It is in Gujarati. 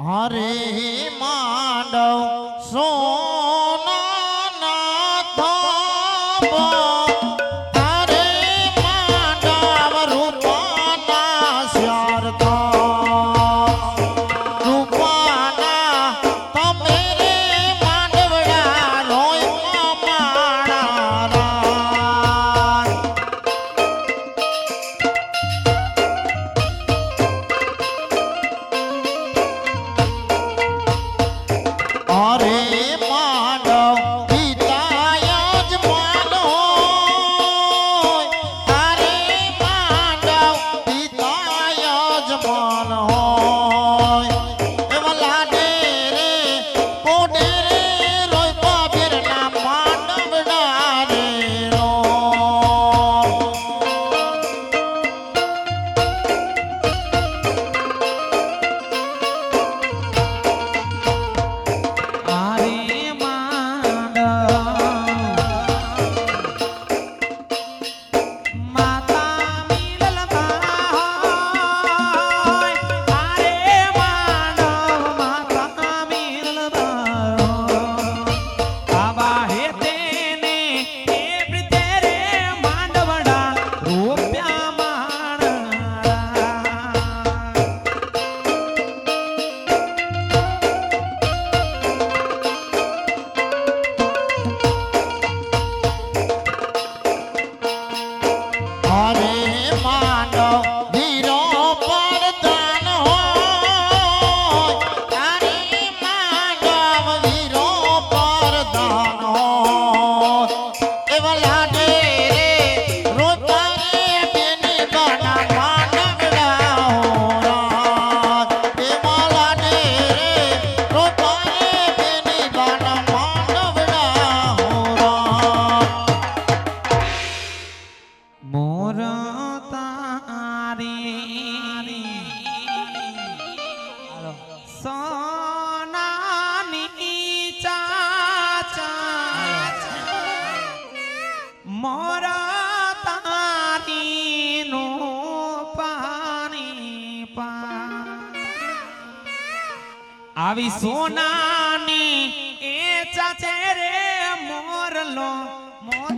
હરે માંડવ સોના ના થાબો હરે માંડવ રૂપાના શ્યારતા રૂપાના તમે રે માંડવડા રોય માણા અરે માંડવ પિતા યજમાન હોય અરે માંડવ પિતા યજમાન હોય એવા લાડે રે પોડે રે રોય પાભેર ના માંડવડા રે રો હરે માંડવ વીરો પરદાન હોય હરે માંડવ વીરો પરદાન હોય એવા લાડે રે રોતા રે બેની બાના માંડવડા હોરા એવા લાડે રે રોતા રે બેની બાના માંડવડા હોરા મોર તારી સોનાની ચાચા મોર તારી નો પાણી પા આવી સોનાની એ ચાચે રે મોરલો મોર